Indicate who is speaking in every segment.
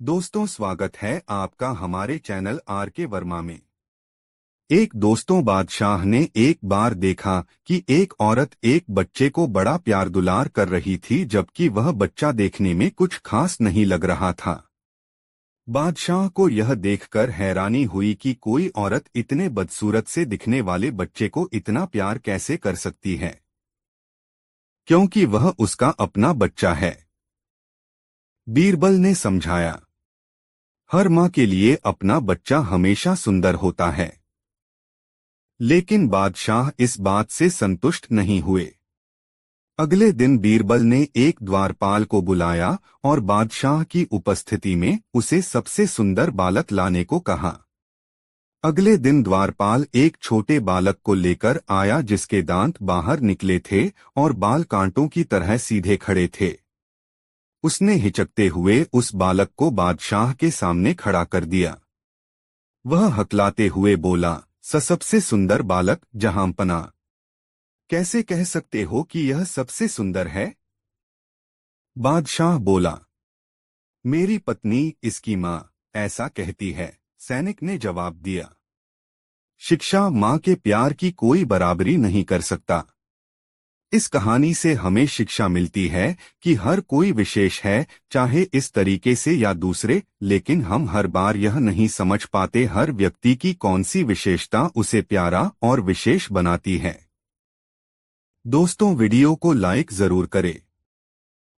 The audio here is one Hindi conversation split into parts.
Speaker 1: दोस्तों, स्वागत है आपका हमारे चैनल आर के वर्मा में। एक दोस्तों, बादशाह ने एक बार देखा कि एक औरत एक बच्चे को बड़ा प्यार दुलार कर रही थी, जबकि वह बच्चा देखने में कुछ खास नहीं लग रहा था। बादशाह को यह देखकर हैरानी हुई कि कोई औरत इतने बदसूरत से दिखने वाले बच्चे को इतना प्यार कैसे कर सकती है, क्योंकि वह उसका अपना बच्चा है। बीरबल ने समझाया, हर माँ के लिए अपना बच्चा हमेशा सुंदर होता है। लेकिन बादशाह इस बात से संतुष्ट नहीं हुए। अगले दिन बीरबल ने एक द्वारपाल को बुलाया और बादशाह की उपस्थिति में उसे सबसे सुंदर बालक लाने को कहा। अगले दिन द्वारपाल एक छोटे बालक को लेकर आया जिसके दांत बाहर निकले थे और बाल कांटों की तरह सीधे खड़े थे। उसने हिचकते हुए उस बालक को बादशाह के सामने खड़ा कर दिया। वह हकलाते हुए बोला, सबसे सुंदर बालक जहांपना, कैसे कह सकते हो कि यह सबसे सुंदर है? बादशाह बोला, मेरी पत्नी, इसकी माँ, ऐसा कहती है। सैनिक ने जवाब दिया, शिक्षा माँ के प्यार की कोई बराबरी नहीं कर सकता। इस कहानी से हमें शिक्षा मिलती है कि हर कोई विशेष है, चाहे इस तरीके से या दूसरे, लेकिन हम हर बार यह नहीं समझ पाते हर व्यक्ति की कौन सी विशेषता उसे प्यारा और विशेष बनाती है। दोस्तों, वीडियो को लाइक जरूर करें।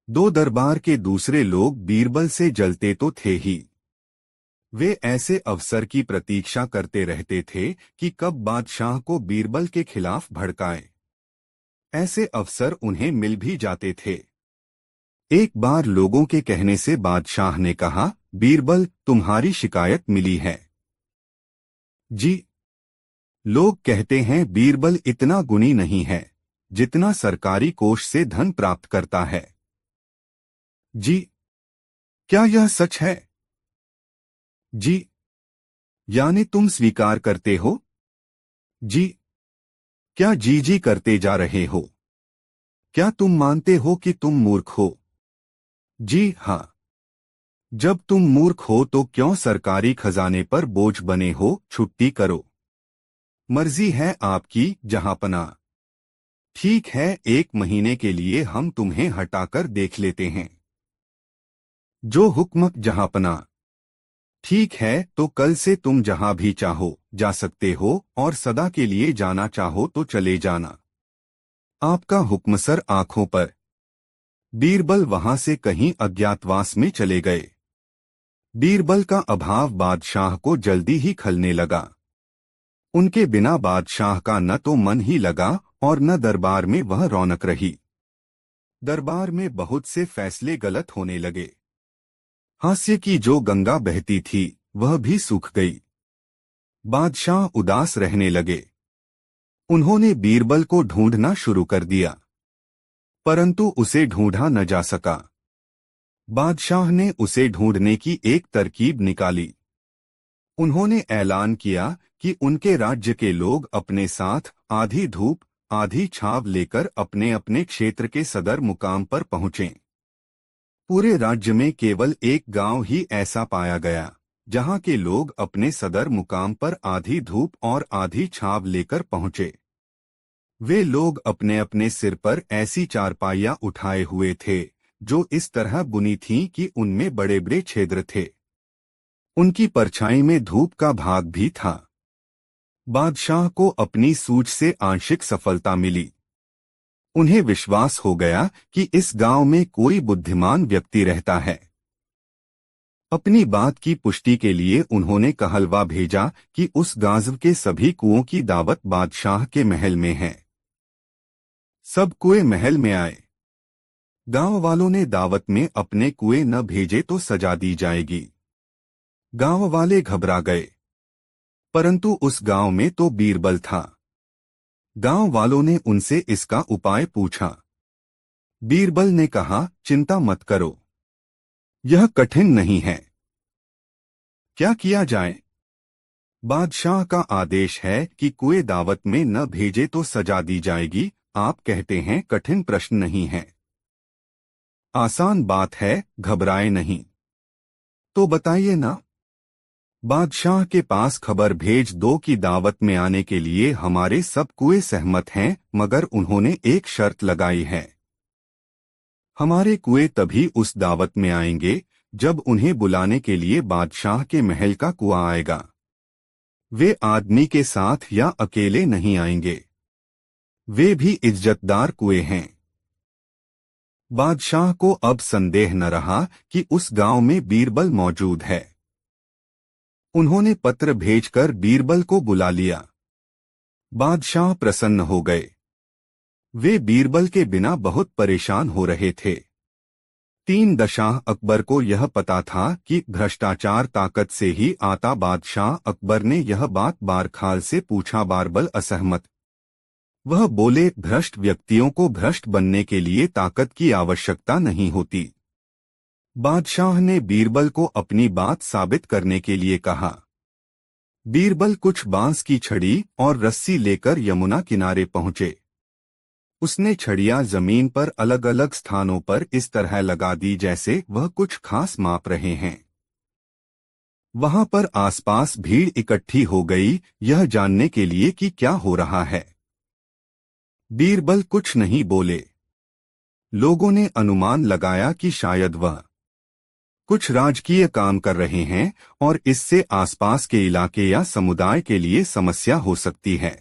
Speaker 1: दो दरबार के दूसरे लोग बीरबल से जलते तो थे ही, वे ऐसे अवसर की प्रतीक्षा करते रहते थे कि कब बादशाह को बीरबल के खिलाफ भड़काए। ऐसे अवसर उन्हें मिल भी जाते थे। एक बार लोगों के कहने से बादशाह ने कहा, बीरबल, तुम्हारी शिकायत मिली है। जी, लोग कहते हैं बीरबल इतना गुणी नहीं है जितना सरकारी कोष से धन प्राप्त करता है। जी, क्या यह सच है? जी, यानी तुम स्वीकार करते हो? जी, क्या जी जी करते जा रहे हो? क्या तुम मानते हो कि तुम मूर्ख हो? जी हाँ। जब तुम मूर्ख हो तो क्यों सरकारी खजाने पर बोझ बने हो? छुट्टी करो। मर्जी है आपकी, जहांपना। ठीक है, 1 महीने के लिए हम तुम्हें हटाकर देख लेते हैं। जो हुक्म, जहांपना। ठीक है, तो कल से तुम जहां भी चाहो जा सकते हो और सदा के लिए जाना चाहो तो चले जाना। आपका हुक्म सर, आंखों पर। बीरबल वहां से कहीं अज्ञातवास में चले गए। बीरबल का अभाव बादशाह को जल्दी ही खलने लगा। उनके बिना बादशाह का न तो मन ही लगा और न दरबार में वह रौनक रही। दरबार में बहुत से फैसले गलत होने लगे। हास्य की जो गंगा बहती थी वह भी सूख गई। बादशाह उदास रहने लगे। उन्होंने बीरबल को ढूंढना शुरू कर दिया, परंतु उसे ढूंढा न जा सका। बादशाह ने उसे ढूंढने की एक तरकीब निकाली। उन्होंने ऐलान किया कि उनके राज्य के लोग अपने साथ आधी धूप आधी छाव लेकर अपने अपने क्षेत्र के सदर मुकाम पर पहुंचें। पूरे राज्य में केवल एक गांव ही ऐसा पाया गया जहां के लोग अपने सदर मुकाम पर आधी धूप और आधी छाव लेकर पहुंचे। वे लोग अपने अपने सिर पर ऐसी चारपाइयां उठाए हुए थे जो इस तरह बुनी थीं कि उनमें बड़े बड़े छिद्र थे। उनकी परछाई में धूप का भाग भी था। बादशाह को अपनी सूझ से आंशिक सफलता मिली। उन्हें विश्वास हो गया कि इस गांव में कोई बुद्धिमान व्यक्ति रहता है। अपनी बात की पुष्टि के लिए उन्होंने कहलवा भेजा कि उस गांव के सभी कुओं की दावत बादशाह के महल में है। सब कुएं महल में आए। गांव वालों ने दावत में अपने कुएं न भेजे तो सजा दी जाएगी। गांव वाले घबरा गए, परंतु उस गांव में तो बीरबल था। गांव वालों ने उनसे इसका उपाय पूछा। बीरबल ने कहा, चिंता मत करो, यह कठिन नहीं है। क्या किया जाए? बादशाह का आदेश है कि कुएं दावत में न भेजे तो सजा दी जाएगी। आप कहते हैं कठिन प्रश्न नहीं है। आसान बात है, घबराए नहीं। तो बताइए ना। बादशाह के पास खबर भेज दो कि दावत में आने के लिए हमारे सब कुएं सहमत हैं, मगर उन्होंने एक शर्त लगाई है। हमारे कुएं तभी उस दावत में आएंगे जब उन्हें बुलाने के लिए बादशाह के महल का कुआं आएगा। वे आदमी के साथ या अकेले नहीं आएंगे। वे भी इज्जतदार कुएं हैं। बादशाह को अब संदेह न रहा कि उस गांव में बीरबल मौजूद है। उन्होंने पत्र भेजकर बीरबल को बुला लिया। बादशाह प्रसन्न हो गए। वे बीरबल के बिना बहुत परेशान हो रहे थे। तीन दशाह अकबर को यह पता था कि भ्रष्टाचार ताकत से ही आता। बादशाह अकबर ने यह बात बारखाल से पूछा। बीरबल असहमत। वह बोले, भ्रष्ट व्यक्तियों को भ्रष्ट बनने के लिए ताकत की आवश्यकता नहीं होती। बादशाह ने बीरबल को अपनी बात साबित करने के लिए कहा। बीरबल कुछ बांस की छड़ी और रस्सी लेकर यमुना किनारे पहुंचे। उसने छड़ियां जमीन पर अलग अलग स्थानों पर इस तरह लगा दी जैसे वह कुछ खास माप रहे हैं। वहां पर आसपास भीड़ इकट्ठी हो गई, यह जानने के लिए कि क्या हो रहा है। बीरबल कुछ नहीं बोले। लोगों ने अनुमान लगाया कि शायद वह कुछ राजकीय काम कर रहे हैं और इससे आसपास के इलाके या समुदाय के लिए समस्या हो सकती है।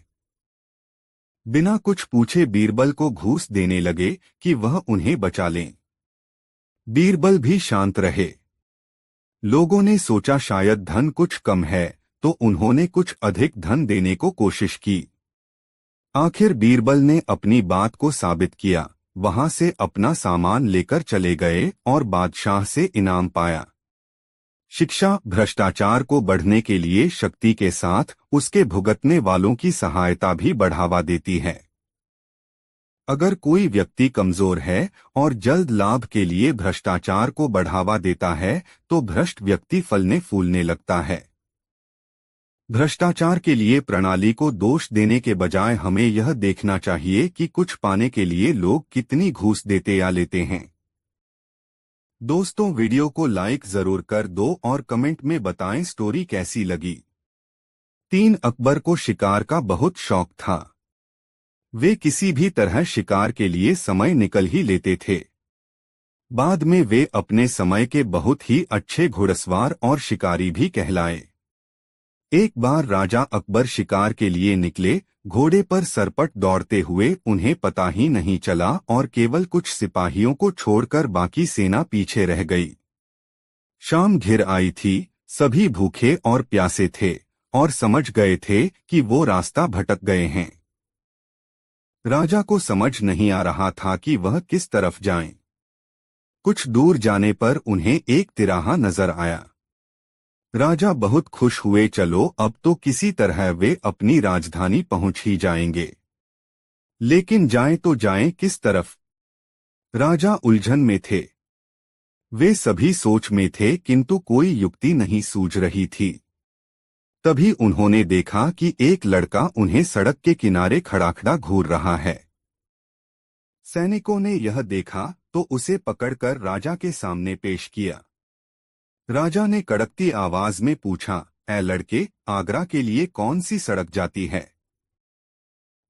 Speaker 1: बिना कुछ पूछे बीरबल को घूस देने लगे कि वह उन्हें बचा लें। बीरबल भी शांत रहे। लोगों ने सोचा शायद धन कुछ कम है, तो उन्होंने कुछ अधिक धन देने को कोशिश की। आखिर बीरबल ने अपनी बात को साबित किया। वहां से अपना सामान लेकर चले गए और बादशाह से इनाम पाया। शिक्षा भ्रष्टाचार को बढ़ने के लिए शक्ति के साथ उसके भुगतने वालों की सहायता भी बढ़ावा देती है। अगर कोई व्यक्ति कमजोर है और जल्द लाभ के लिए भ्रष्टाचार को बढ़ावा देता है तो भ्रष्ट व्यक्ति फलने फूलने लगता है। भ्रष्टाचार के लिए प्रणाली को दोष देने के बजाय हमें यह देखना चाहिए कि कुछ पाने के लिए लोग कितनी घूस देते या लेते हैं। दोस्तों, वीडियो को लाइक जरूर कर दो और कमेंट में बताएं स्टोरी कैसी लगी। 3 अकबर को शिकार का बहुत शौक था। वे किसी भी तरह शिकार के लिए समय निकल ही लेते थे। बाद में वे अपने समय के बहुत ही अच्छे घुड़सवार और शिकारी भी कहलाए। एक बार राजा अकबर शिकार के लिए निकले। घोड़े पर सरपट दौड़ते हुए उन्हें पता ही नहीं चला और केवल कुछ सिपाहियों को छोड़कर बाकी सेना पीछे रह गई। शाम घिर आई थी। सभी भूखे और प्यासे थे और समझ गए थे कि वो रास्ता भटक गए हैं। राजा को समझ नहीं आ रहा था कि वह किस तरफ जाएं। कुछ दूर जाने पर उन्हें एक तिराहा नजर आया। राजा बहुत खुश हुए। चलो, अब तो किसी तरह वे अपनी राजधानी पहुंच ही जाएंगे। लेकिन जाएं तो जाएं किस तरफ? राजा उलझन में थे। वे सभी सोच में थे किंतु कोई युक्ति नहीं सूझ रही थी। तभी उन्होंने देखा कि एक लड़का उन्हें सड़क के किनारे खड़ाखड़ा घूर रहा है। सैनिकों ने यह देखा तो उसे पकड़कर राजा के सामने पेश किया। राजा ने कड़कती आवाज में पूछा, ऐ लड़के, आगरा के लिए कौन सी सड़क जाती है?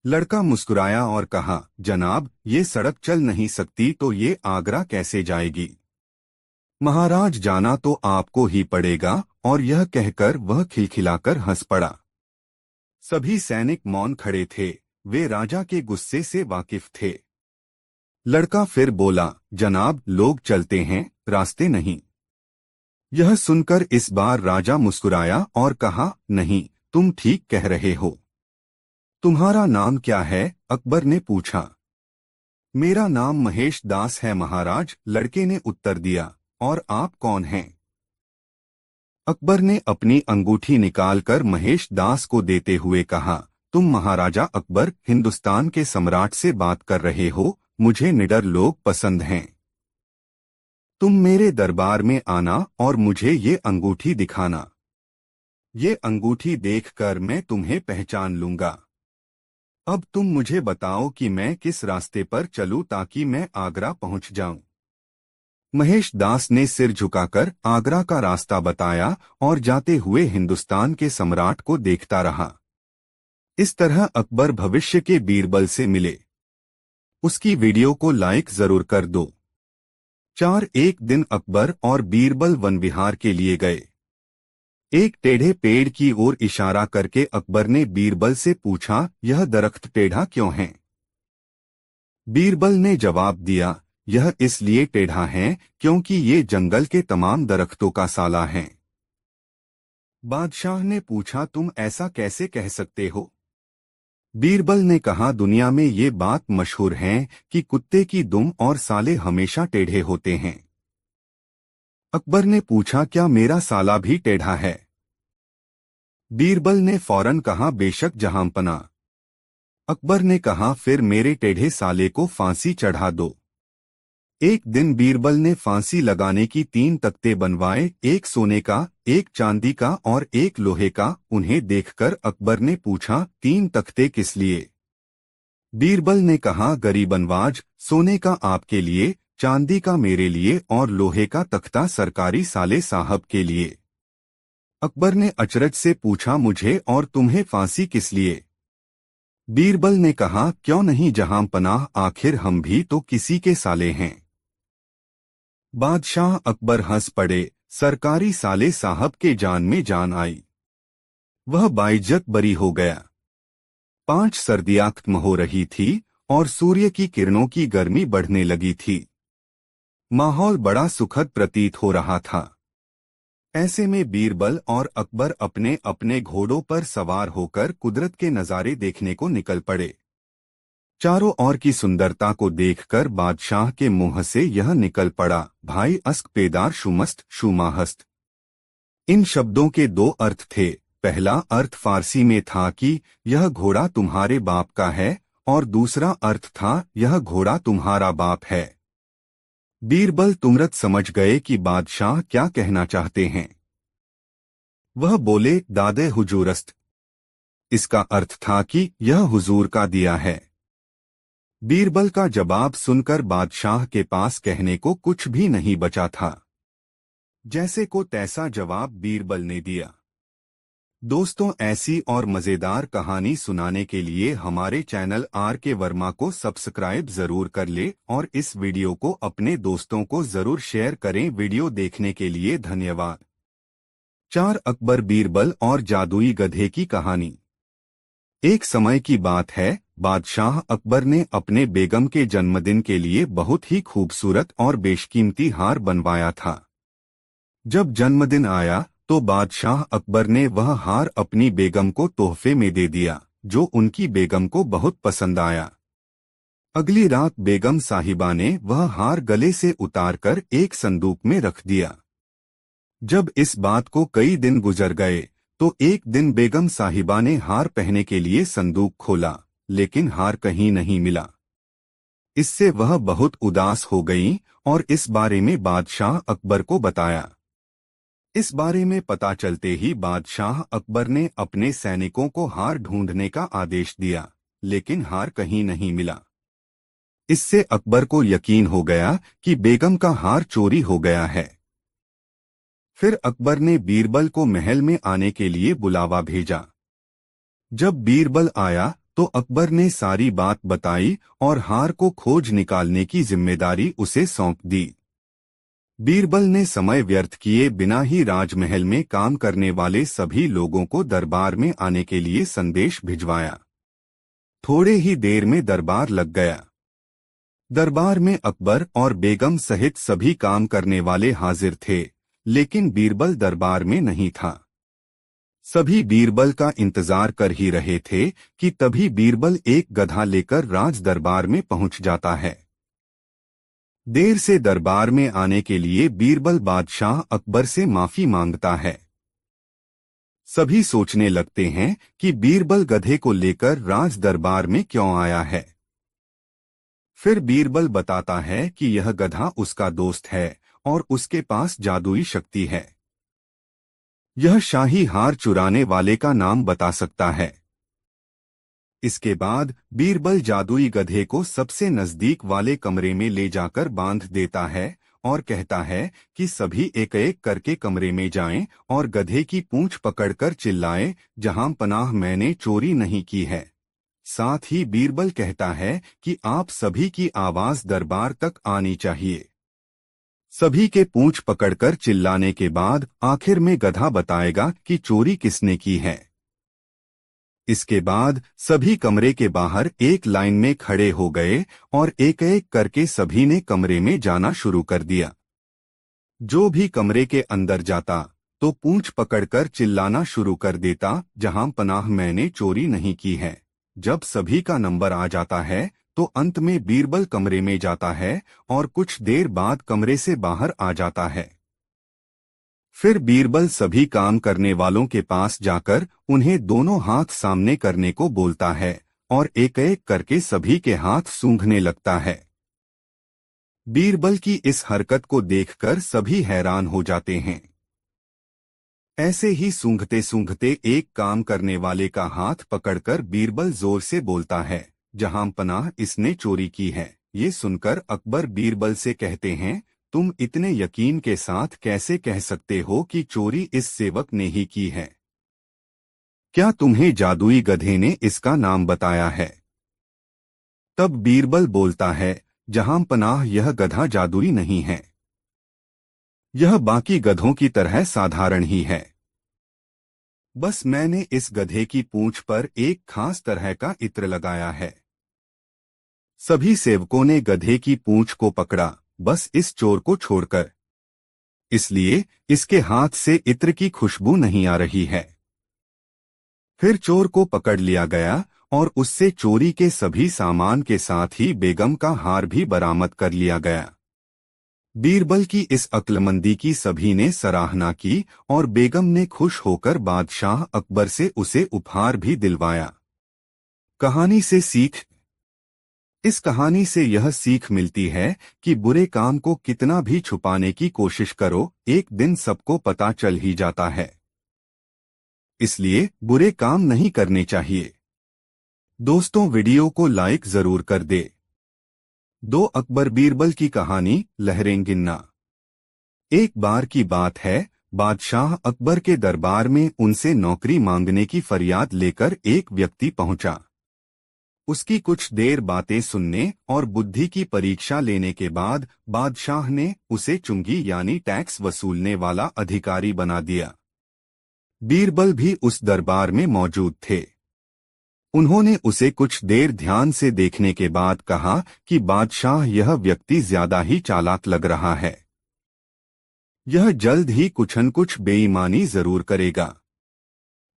Speaker 1: लड़का मुस्कुराया और कहा, जनाब, ये सड़क चल नहीं सकती तो ये आगरा कैसे जाएगी? महाराज, जाना तो आपको ही पड़ेगा। और यह कहकर वह खिलखिलाकर हंस पड़ा। सभी सैनिक मौन खड़े थे। वे राजा के गुस्से से वाकिफ थे। लड़का फिर बोला, जनाब, लोग चलते हैं, रास्ते नहीं। यह सुनकर इस बार राजा मुस्कुराया और कहा, नहीं, तुम ठीक कह रहे हो। तुम्हारा नाम क्या है? अकबर ने पूछा। मेरा नाम महेश दास है महाराज, लड़के ने उत्तर दिया। और आप कौन हैं? अकबर ने अपनी अंगूठी निकालकर महेश दास को देते हुए कहा, तुम महाराजा अकबर, हिंदुस्तान के सम्राट से बात कर रहे हो। मुझे निडर लोग पसंद हैं। तुम मेरे दरबार में आना और मुझे ये अंगूठी दिखाना। ये अंगूठी देखकर मैं तुम्हें पहचान लूंगा। अब तुम मुझे बताओ कि मैं किस रास्ते पर चलूं ताकि मैं आगरा पहुंच जाऊं। महेश दास ने सिर झुकाकर आगरा का रास्ता बताया और जाते हुए हिंदुस्तान के सम्राट को देखता रहा। इस तरह अकबर भविष्य के बीरबल से मिले। उसकी वीडियो को लाइक जरूर कर दो। 4 एक दिन अकबर और बीरबल वन विहार के लिए गए। एक टेढ़े पेड़ की ओर इशारा करके अकबर ने बीरबल से पूछा, यह दरख्त टेढ़ा क्यों है? बीरबल ने जवाब दिया, यह इसलिए टेढ़ा है क्योंकि ये जंगल के तमाम दरख्तों का साला है। बादशाह ने पूछा, तुम ऐसा कैसे कह सकते हो? बीरबल ने कहा, दुनिया में ये बात मशहूर है कि कुत्ते की दुम और साले हमेशा टेढ़े होते हैं। अकबर ने पूछा, क्या मेरा साला भी टेढ़ा है? बीरबल ने फौरन कहा, बेशक जहांपना। अकबर ने कहा, फिर मेरे टेढ़े साले को फांसी चढ़ा दो। एक दिन बीरबल ने फांसी लगाने की 3 तख्ते बनवाए, एक सोने का, एक चांदी का और एक लोहे का। उन्हें देखकर अकबर ने पूछा, 3 तख्ते किस लिए? बीरबल ने कहा, गरीबनवाज, सोने का आपके लिए, चांदी का मेरे लिए और लोहे का तख्ता सरकारी साले साहब के लिए। अकबर ने अचरज से पूछा, मुझे और तुम्हें फांसी किस लिए? बीरबल ने कहा, क्यों नहीं जहां पनाह, आखिर हम भी तो किसी के साले हैं। बादशाह अकबर हंस पड़े। सरकारी साले साहब के जान में जान आई। वह बाइज्जत बरी हो गया। 5 सर्दियां खत्म हो रही थी और सूर्य की किरणों की गर्मी बढ़ने लगी थी। माहौल बड़ा सुखद प्रतीत हो रहा था। ऐसे में बीरबल और अकबर अपने अपने घोड़ों पर सवार होकर कुदरत के नज़ारे देखने को निकल पड़े। चारों ओर की सुंदरता को देखकर बादशाह के मुंह से यह निकल पड़ा, भाई अस्क पेदार शुमस्त शुमाहस्त। इन शब्दों के 2 अर्थ थे। पहला अर्थ फारसी में था कि यह घोड़ा तुम्हारे बाप का है और दूसरा अर्थ था, यह घोड़ा तुम्हारा बाप है। बीरबल तुरंत समझ गए कि बादशाह क्या कहना चाहते हैं। वह बोले, दादे हुजूरस्त। इसका अर्थ था कि यह हुजूर का दिया है। बीरबल का जवाब सुनकर बादशाह के पास कहने को कुछ भी नहीं बचा था। जैसे को तैसा जवाब बीरबल ने दिया। दोस्तों, ऐसी और मजेदार कहानी सुनाने के लिए हमारे चैनल RK वर्मा को सब्सक्राइब जरूर कर ले और इस वीडियो को अपने दोस्तों को जरूर शेयर करें। वीडियो देखने के लिए धन्यवाद। 4 अकबर बीरबल और जादुई गधे की कहानी। एक समय की बात है, बादशाह अकबर ने अपने बेगम के जन्मदिन के लिए बहुत ही खूबसूरत और बेशकीमती हार बनवाया था। जब जन्मदिन आया तो बादशाह अकबर ने वह हार अपनी बेगम को तोहफे में दे दिया, जो उनकी बेगम को बहुत पसंद आया। अगली रात बेगम साहिबा ने वह हार गले से उतारकर एक संदूक में रख दिया। जब इस बात को कई दिन गुजर गए तो एक दिन बेगम साहिबा ने हार पहनने के लिए संदूक खोला, लेकिन हार कहीं नहीं मिला। इससे वह बहुत उदास हो गईं और इस बारे में बादशाह अकबर को बताया। इस बारे में पता चलते ही बादशाह अकबर ने अपने सैनिकों को हार ढूंढने का आदेश दिया, लेकिन हार कहीं नहीं मिला। इससे अकबर को यकीन हो गया कि बेगम का हार चोरी हो गया है। फिर अकबर ने बीरबल को महल में आने के लिए बुलावा भेजा। जब बीरबल आया तो अकबर ने सारी बात बताई और हार को खोज निकालने की जिम्मेदारी उसे सौंप दी। बीरबल ने समय व्यर्थ किए बिना ही राजमहल में काम करने वाले सभी लोगों को दरबार में आने के लिए संदेश भिजवाया। थोड़े ही देर में दरबार लग गया। दरबार में अकबर और बेगम सहित सभी काम करने वाले हाजिर थे, लेकिन बीरबल दरबार में नहीं था। सभी बीरबल का इंतजार कर ही रहे थे कि तभी बीरबल एक गधा लेकर राज दरबार में पहुंच जाता है। देर से दरबार में आने के लिए बीरबल बादशाह अकबर से माफी मांगता है। सभी सोचने लगते हैं कि बीरबल गधे को लेकर राज दरबार में क्यों आया है। फिर बीरबल बताता है कि यह गधा उसका दोस्त है और उसके पास जादुई शक्ति है। यह शाही हार चुराने वाले का नाम बता सकता है। इसके बाद बीरबल जादुई गधे को सबसे नजदीक वाले कमरे में ले जाकर बांध देता है और कहता है कि सभी एक एक करके कमरे में जाएं और गधे की पूंछ पकड़कर चिल्लाएं, जहां पनाह मैंने चोरी नहीं की है। साथ ही बीरबल कहता है कि आप सभी की आवाज दरबार तक आनी चाहिए। सभी के पूंछ पकड़कर चिल्लाने के बाद आखिर में गधा बताएगा कि चोरी किसने की है। इसके बाद सभी कमरे के बाहर एक लाइन में खड़े हो गए और एक एक करके सभी ने कमरे में जाना शुरू कर दिया। जो भी कमरे के अंदर जाता तो पूंछ पकड़कर चिल्लाना शुरू कर देता, जहां पनाह मैंने चोरी नहीं की है। जब सभी का नंबर आ जाता है तो अंत में बीरबल कमरे में जाता है और कुछ देर बाद कमरे से बाहर आ जाता है। फिर बीरबल सभी काम करने वालों के पास जाकर उन्हें दोनों हाथ सामने करने को बोलता है और एक एक करके सभी के हाथ सूंघने लगता है। बीरबल की इस हरकत को देखकर सभी हैरान हो जाते हैं। ऐसे ही सूंघते सूंघते एक काम करने वाले का हाथ पकड़कर बीरबल जोर से बोलता है, जहां पनाह इसने चोरी की है। ये सुनकर अकबर बीरबल से कहते हैं, तुम इतने यकीन के साथ कैसे कह सकते हो कि चोरी इस सेवक ने ही की है? क्या तुम्हें जादुई गधे ने इसका नाम बताया है? तब बीरबल बोलता है, जहां पनाह यह गधा जादुई नहीं है। यह बाकी गधों की तरह साधारण ही है। बस मैंने इस गधे की पूंछ पर एक खास तरह का इत्र लगाया है। सभी सेवकों ने गधे की पूंछ को पकड़ा, बस इस चोर को छोड़कर। इसलिए इसके हाथ से इत्र की खुशबू नहीं आ रही है। फिर चोर को पकड़ लिया गया और उससे चोरी के सभी सामान के साथ ही बेगम का हार भी बरामद कर लिया गया। बीरबल की इस अक्लमंदी की सभी ने सराहना की और बेगम ने खुश होकर बादशाह अकबर से उसे उपहार भी दिलवाया। कहानी से सीख। इस कहानी से यह सीख मिलती है कि बुरे काम को कितना भी छुपाने की कोशिश करो, एक दिन सबको पता चल ही जाता है। इसलिए बुरे काम नहीं करने चाहिए। दोस्तों, वीडियो को लाइक जरूर कर दे। 2 अकबर बीरबल की कहानी, लहरें गिनना। एक बार की बात है, बादशाह अकबर के दरबार में उनसे नौकरी मांगने की फरियाद लेकर एक व्यक्ति पहुंचा। उसकी कुछ देर बातें सुनने और बुद्धि की परीक्षा लेने के बाद बादशाह ने उसे चुंगी यानी टैक्स वसूलने वाला अधिकारी बना दिया। बीरबल भी उस दरबार में मौजूद थे। उन्होंने उसे कुछ देर ध्यान से देखने के बाद कहा कि बादशाह, यह व्यक्ति ज्यादा ही चालाक लग रहा है। यह जल्द ही कुछ न कुछ बेईमानी जरूर करेगा।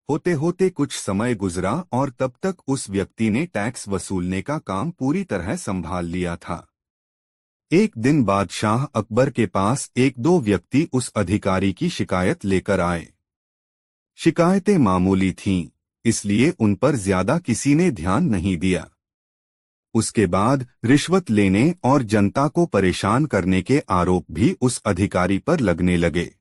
Speaker 1: होते होते कुछ समय गुजरा और तब तक उस व्यक्ति ने टैक्स वसूलने का काम पूरी तरह संभाल लिया था। एक दिन बादशाह अकबर के पास एक दो व्यक्ति उस अधिकारी की शिकायत लेकर आए। शिकायतें मामूली थीं, इसलिए उन पर ज्यादा किसी ने ध्यान नहीं दिया। उसके बाद रिश्वत लेने और जनता को परेशान करने के आरोप भी उस अधिकारी पर लगने लगे।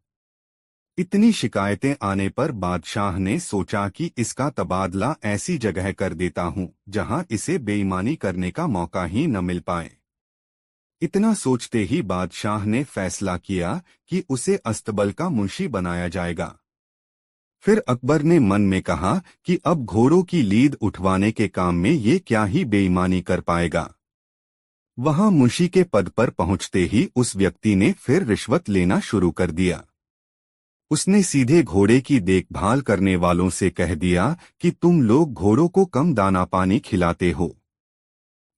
Speaker 1: इतनी शिकायतें आने पर बादशाह ने सोचा कि इसका तबादला ऐसी जगह कर देता हूं जहां इसे बेईमानी करने का मौका ही न मिल पाए। इतना सोचते ही बादशाह ने फैसला किया कि उसे अस्तबल का मुंशी बनाया जाएगा। फिर अकबर ने मन में कहा कि अब घोड़ों की लीद उठवाने के काम में ये क्या ही बेईमानी कर पाएगा। वहां मुंशी के पद पर पहुंचते ही उस व्यक्ति ने फिर रिश्वत लेना शुरू कर दिया। उसने सीधे घोड़े की देखभाल करने वालों से कह दिया कि तुम लोग घोड़ों को कम दाना पानी खिलाते हो।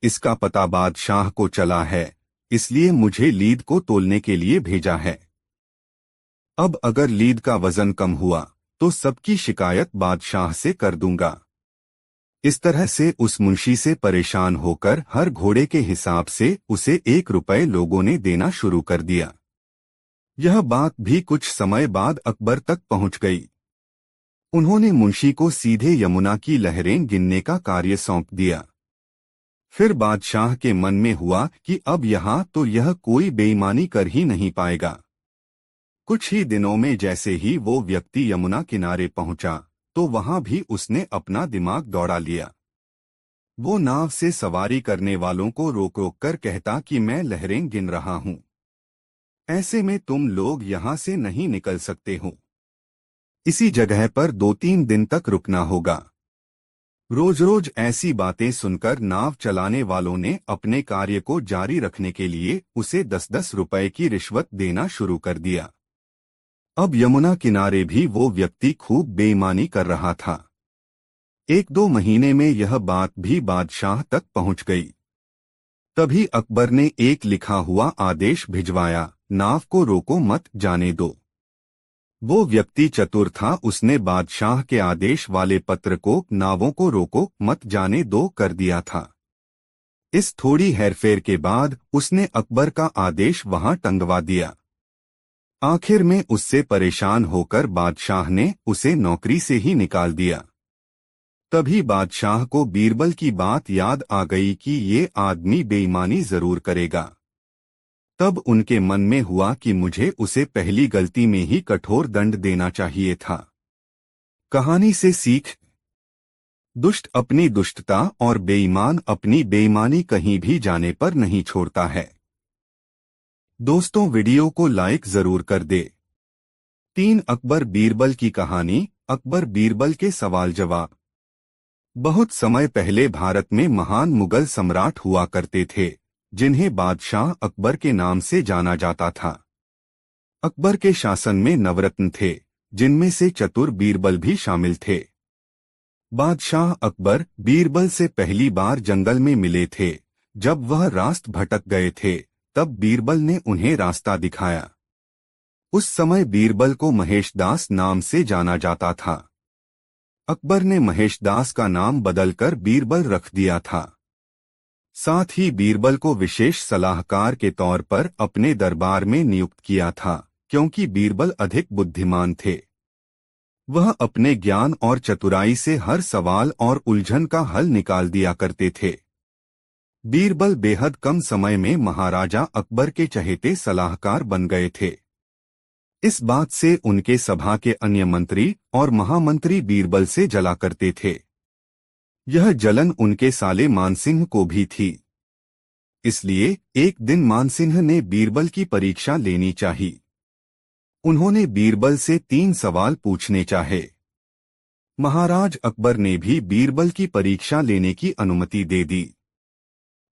Speaker 1: इसका पता बादशाह को चला है, इसलिए मुझे लीद को तोलने के लिए भेजा है। अब अगर लीद का वजन कम हुआ तो सबकी शिकायत बादशाह से कर दूंगा। इस तरह से उस मुंशी से परेशान होकर हर घोड़े के हिसाब से उसे 1 रुपये लोगों ने देना शुरू कर दिया। यह बात भी कुछ समय बाद अकबर तक पहुंच गई। उन्होंने मुंशी को सीधे यमुना की लहरें गिनने का कार्य सौंप दिया। फिर बादशाह के मन में हुआ कि अब यहाँ तो यह कोई बेईमानी कर ही नहीं पाएगा। कुछ ही दिनों में जैसे ही वो व्यक्ति यमुना किनारे पहुंचा तो वहां भी उसने अपना दिमाग दौड़ा लिया। वो नाव से सवारी करने वालों को रोक रोक कर कहता कि मैं लहरें गिन रहा हूं। ऐसे में तुम लोग यहाँ से नहीं निकल सकते हो। इसी जगह पर 2-3 दिन तक रुकना होगा। रोज रोज ऐसी बातें सुनकर नाव चलाने वालों ने अपने कार्य को जारी रखने के लिए उसे 10-10 रुपए की रिश्वत देना शुरू कर दिया। अब यमुना किनारे भी वो व्यक्ति खूब बेईमानी कर रहा था। 1-2 महीने में यह बात भी बादशाह तक पहुंच गई। तभी अकबर ने एक लिखा हुआ आदेश भिजवाया, नाव को रोको मत, जाने दो। वो व्यक्ति चतुर था, उसने बादशाह के आदेश वाले पत्र को नावों को रोको मत जाने दो कर दिया था। इस थोड़ी हेरफेर के बाद उसने अकबर का आदेश वहां टंगवा दिया। आखिर में उससे परेशान होकर बादशाह ने उसे नौकरी से ही निकाल दिया। तभी बादशाह को बीरबल की बात याद आ गई कि ये आदमी बेईमानी जरूर करेगा। तब उनके मन में हुआ कि मुझे उसे पहली गलती में ही कठोर दंड देना चाहिए था। कहानी से सीख, दुष्ट अपनी दुष्टता और बेईमान अपनी बेईमानी कहीं भी जाने पर नहीं छोड़ता है। दोस्तों, वीडियो को लाइक जरूर कर दे। 3 अकबर बीरबल की कहानी। अकबर बीरबल के सवाल जवाब। बहुत समय पहले भारत में महान मुगल सम्राट हुआ करते थे, जिन्हें बादशाह अकबर के नाम से जाना जाता था। अकबर के शासन में नवरत्न थे, जिनमें से चतुर बीरबल भी शामिल थे। बादशाह अकबर बीरबल से पहली बार जंगल में मिले थे। जब वह रास्त भटक गए थे, तब बीरबल ने उन्हें रास्ता दिखाया। उस समय बीरबल को महेशदास नाम से जाना जाता था। अकबर ने महेशदास का नाम बदलकर बीरबल रख दिया था। साथ ही बीरबल को विशेष सलाहकार के तौर पर अपने दरबार में नियुक्त किया था, क्योंकि बीरबल अधिक बुद्धिमान थे। वह अपने ज्ञान और चतुराई से हर सवाल और उलझन का हल निकाल दिया करते थे। बीरबल बेहद कम समय में महाराजा अकबर के चहेते सलाहकार बन गए थे। इस बात से उनके सभा के अन्य मंत्री और महामंत्री बीरबल से जला करते थे। यह जलन उनके साले मानसिंह को भी थी। इसलिए एक दिन मानसिंह ने बीरबल की परीक्षा लेनी चाहिए। उन्होंने बीरबल से 3 सवाल पूछने चाहे। महाराज अकबर ने भी बीरबल की परीक्षा लेने की अनुमति दे दी।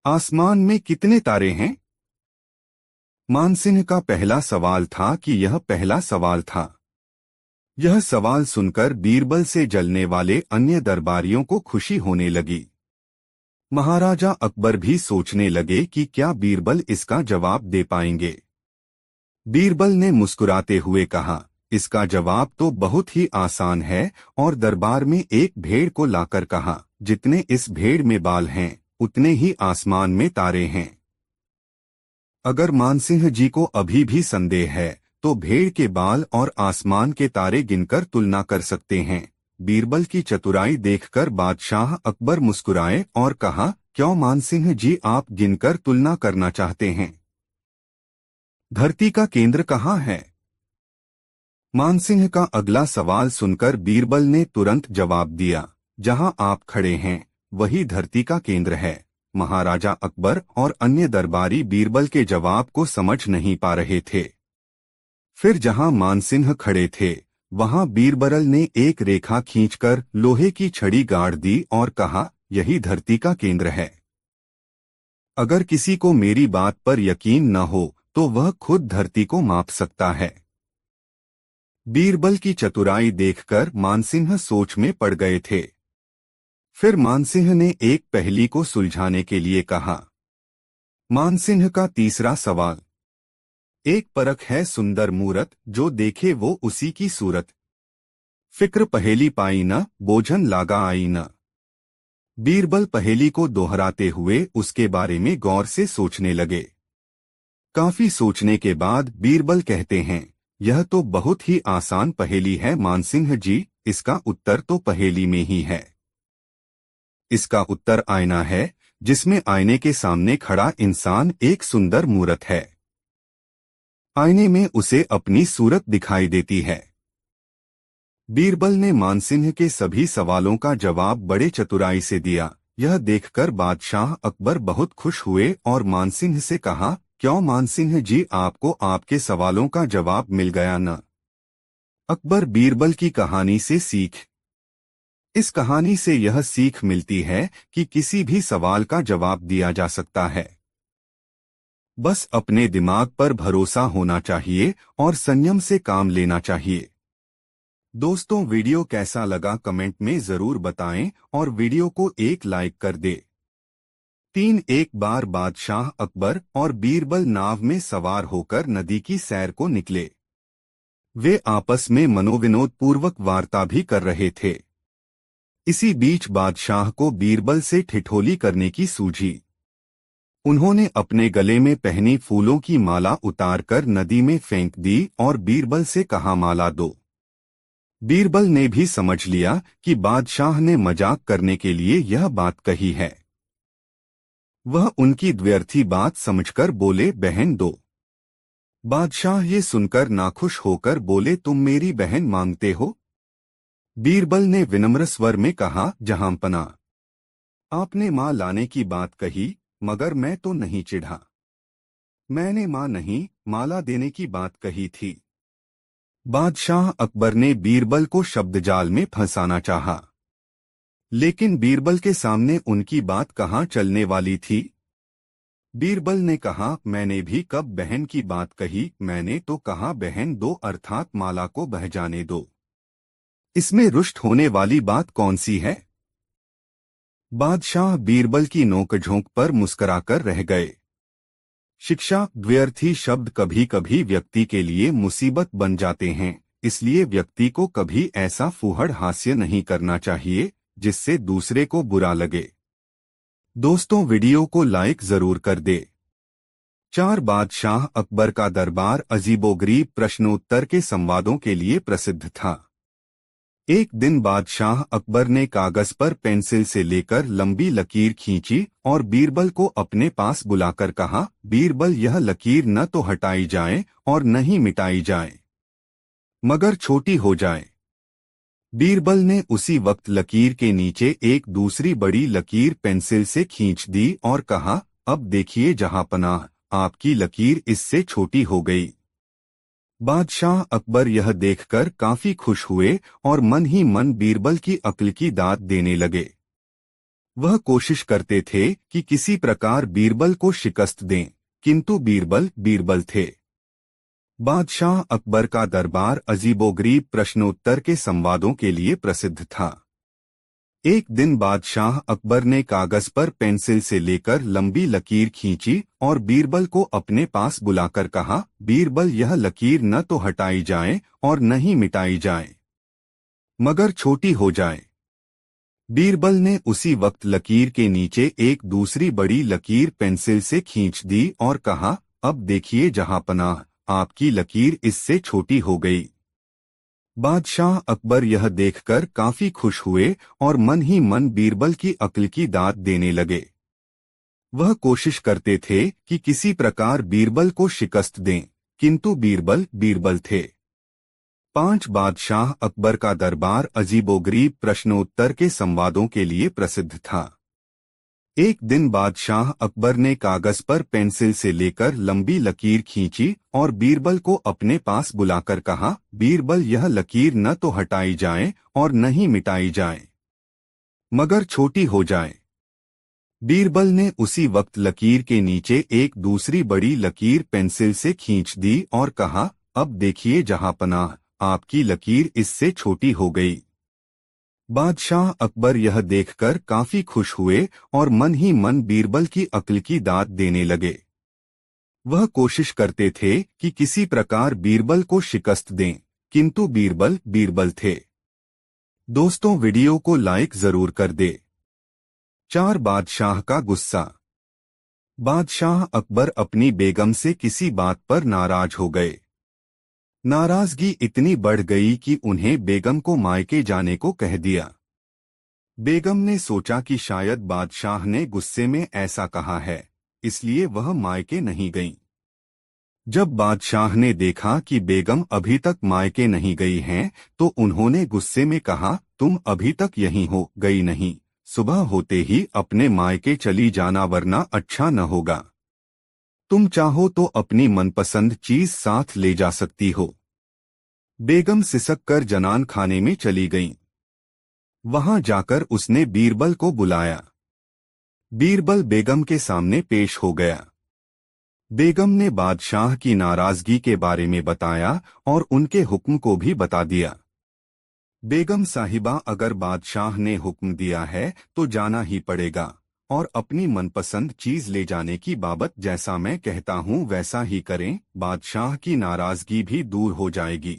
Speaker 1: आसमान में कितने तारे हैं? मानसिंह का पहला सवाल था कि यह पहला सवाल था। यह सवाल सुनकर बीरबल से जलने वाले अन्य दरबारियों को खुशी होने लगी। महाराजा अकबर भी सोचने लगे कि क्या बीरबल इसका जवाब दे पाएंगे। बीरबल ने मुस्कुराते हुए कहा, इसका जवाब तो बहुत ही आसान है, और दरबार में एक भेड़ को लाकर कहा, जितने इस भेड़ में बाल हैं, उतने ही आसमान में तारे हैं। अगर मानसिंह जी को अभी भी संदेह है, तो भेड़ के बाल और आसमान के तारे गिनकर तुलना कर सकते हैं। बीरबल की चतुराई देखकर बादशाह अकबर मुस्कुराए और कहा, क्यों मानसिंह जी, आप गिनकर तुलना करना चाहते हैं? धरती का केंद्र कहाँ है? मानसिंह का अगला सवाल सुनकर बीरबल ने तुरंत जवाब दिया, जहां आप खड़े हैं वही धरती का केंद्र है। महाराजा अकबर और अन्य दरबारी बीरबल के जवाब को समझ नहीं पा रहे थे। फिर जहां मानसिंह खड़े थे, वहां बीरबल ने एक रेखा खींचकर लोहे की छड़ी गाड़ दी और कहा, यही धरती का केंद्र है। अगर किसी को मेरी बात पर यकीन न हो, तो वह खुद धरती को माप सकता है। बीरबल की चतुराई देखकर मानसिंह सोच में पड़ गए थे। फिर मानसिंह ने एक पहेली को सुलझाने के लिए कहा। मानसिंह का तीसरा सवाल, एक परख है सुंदर मूरत, जो देखे वो उसी की सूरत। फिक्र पहेली पाई न, बोझन लागा आई न। बीरबल पहेली को दोहराते हुए उसके बारे में गौर से सोचने लगे। काफी सोचने के बाद बीरबल कहते हैं, यह तो बहुत ही आसान पहेली है मानसिंह जी, इसका उत्तर तो पहेली में ही है। इसका उत्तर आईना है, जिसमें आईने के सामने खड़ा इंसान एक सुंदर मूरत है। आईने में उसे अपनी सूरत दिखाई देती है। बीरबल ने मानसिंह के सभी सवालों का जवाब बड़े चतुराई से दिया। यह देखकर बादशाह अकबर बहुत खुश हुए और मानसिंह से कहा, क्यों मानसिंह जी, आपको आपके सवालों का जवाब मिल गया न? अकबर बीरबल की कहानी से सीख। इस कहानी से यह सीख मिलती है कि किसी भी सवाल का जवाब दिया जा सकता है। बस अपने दिमाग पर भरोसा होना चाहिए और संयम से काम लेना चाहिए। दोस्तों, वीडियो कैसा लगा कमेंट में जरूर बताएं और वीडियो को एक लाइक कर दे। एक बार बादशाह अकबर और बीरबल नाव में सवार होकर नदी की सैर को निकले। वे आपस में मनोविनोद पूर्वक वार्ता भी कर रहे थे। इसी बीच बादशाह को बीरबल से ठिठोली करने की सूझी। उन्होंने अपने गले में पहनी फूलों की माला उतारकर नदी में फेंक दी और बीरबल से कहा, माला दो। बीरबल ने भी समझ लिया कि बादशाह ने मजाक करने के लिए यह बात कही है। वह उनकी द्व्यर्थी बात समझकर बोले, बहन दो। बादशाह ये सुनकर नाखुश होकर बोले, तुम मेरी बहन मांगते हो? बीरबल ने विनम्र स्वर में कहा, जहांपना, आपने मां लाने की बात कही, मगर मैं तो नहीं चिढ़ा। मैंने मां नहीं, माला देने की बात कही थी। बादशाह अकबर ने बीरबल को शब्दजाल में फंसाना चाहा, लेकिन बीरबल के सामने उनकी बात कहाँ चलने वाली थी। बीरबल ने कहा, मैंने भी कब बहन की बात कही, मैंने तो कहा बहन दो, अर्थात माला को बह जाने दो। इसमें रुष्ट होने वाली बात कौन सी है? बादशाह बीरबल की नोकझोंक पर मुस्कुराकर रह गए। शिक्षा, द्व्यर्थी शब्द कभी कभी व्यक्ति के लिए मुसीबत बन जाते हैं, इसलिए व्यक्ति को कभी ऐसा फूहड़ हास्य नहीं करना चाहिए जिससे दूसरे को बुरा लगे। दोस्तों, वीडियो को लाइक जरूर कर दे। बादशाह अकबर का दरबार अजीबोगरीब प्रश्नोत्तर के संवादों के लिए प्रसिद्ध था। एक दिन बादशाह अकबर ने कागज पर पेंसिल से लेकर लंबी लकीर खींची और बीरबल को अपने पास बुलाकर कहा, बीरबल, यह लकीर न तो हटाई जाए और न ही मिटाई जाए, मगर छोटी हो जाए। बीरबल ने उसी वक्त लकीर के नीचे एक दूसरी बड़ी लकीर पेंसिल से खींच दी और कहा, अब देखिए जहांपनाह, आपकी लकीर इससे छोटी हो गई। बादशाह अकबर यह देखकर काफी खुश हुए और मन ही मन बीरबल की अक्ल की दाद देने लगे। वह कोशिश करते थे कि किसी प्रकार बीरबल को शिकस्त दें, किंतु बीरबल बीरबल थे। बादशाह अकबर का दरबार अजीबोगरीब प्रश्नोत्तर के संवादों के लिए प्रसिद्ध था। एक दिन बादशाह अकबर ने कागज पर पेंसिल से लेकर लंबी लकीर खींची और बीरबल को अपने पास बुलाकर कहा, बीरबल, यह लकीर न तो हटाई जाए और न ही मिटाई जाए, मगर छोटी हो जाए। बीरबल ने उसी वक्त लकीर के नीचे एक दूसरी बड़ी लकीर पेंसिल से खींच दी और कहा, अब देखिए जहांपनाह, आपकी लकीर इससे छोटी हो गई। बादशाह अकबर यह देखकर काफी खुश हुए और मन ही मन बीरबल की अक्ल की दाद देने लगे। वह कोशिश करते थे कि किसी प्रकार बीरबल को शिकस्त दें, किंतु बीरबल बीरबल थे। बादशाह अकबर का दरबार अजीबोगरीब प्रश्नोत्तर के संवादों के लिए प्रसिद्ध था। एक दिन बादशाह अकबर ने कागज पर पेंसिल से लेकर लंबी लकीर खींची और बीरबल को अपने पास बुलाकर कहा, बीरबल, यह लकीर न तो हटाई जाए और न ही मिटाई जाए, मगर छोटी हो जाए। बीरबल ने उसी वक्त लकीर के नीचे एक दूसरी बड़ी लकीर पेंसिल से खींच दी और कहा, अब देखिए जहांपनाह, आपकी लकीर इससे छोटी हो गई। बादशाह अकबर यह देखकर काफी खुश हुए और मन ही मन बीरबल की अक्ल की दाद देने लगे। वह कोशिश करते थे कि किसी प्रकार बीरबल को शिकस्त दें, किंतु बीरबल बीरबल थे। दोस्तों, वीडियो को लाइक जरूर कर दे। बादशाह का गुस्सा। बादशाह अकबर अपनी बेगम से किसी बात पर नाराज हो गए। नाराजगी इतनी बढ़ गई कि उन्हें बेगम को मायके जाने को कह दिया। बेगम ने सोचा कि शायद बादशाह ने गुस्से में ऐसा कहा है, इसलिए वह मायके नहीं गईं। जब बादशाह ने देखा कि बेगम अभी तक मायके नहीं गई हैं, तो उन्होंने गुस्से में कहा, तुम अभी तक यहीं हो, गई नहीं, सुबह होते ही अपने मायके चली जाना वरना अच्छा न होगा। तुम चाहो तो अपनी मनपसंद चीज साथ ले जा सकती हो। बेगम सिसक कर जनान खाने में चली गईं। वहां जाकर उसने बीरबल को बुलाया। बीरबल बेगम के सामने पेश हो गया। बेगम ने बादशाह की नाराजगी के बारे में बताया और उनके हुक्म को भी बता दिया। बेगम साहिबा, अगर बादशाह ने हुक्म दिया है तो जाना ही पड़ेगा, और अपनी मनपसंद चीज ले जाने की बाबत जैसा मैं कहता हूँ वैसा ही करें, बादशाह की नाराजगी भी दूर हो जाएगी।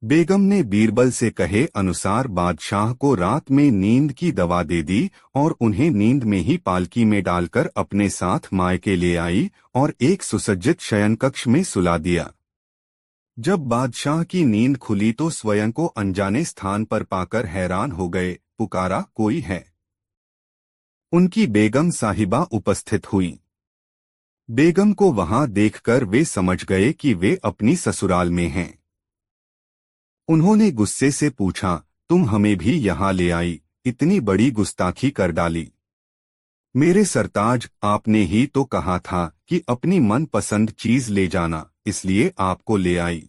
Speaker 1: बेगम ने बीरबल से कहे अनुसार बादशाह को रात में नींद की दवा दे दी और उन्हें नींद में ही पालकी में डालकर अपने साथ मायके ले आई और एक सुसज्जित शयनकक्ष में सुला दिया। जब बादशाह की नींद खुली तो स्वयं को अनजाने स्थान पर पाकर हैरान हो गए। पुकारा, कोई है? उनकी बेगम साहिबा उपस्थित हुई। बेगम को वहां देखकर वे समझ गए कि वे अपनी ससुराल में हैं। उन्होंने गुस्से से पूछा, तुम हमें भी यहाँ ले आई, इतनी बड़ी गुस्ताखी कर डाली। मेरे सरताज, आपने ही तो कहा था कि अपनी मनपसंद चीज ले जाना, इसलिए आपको ले आई।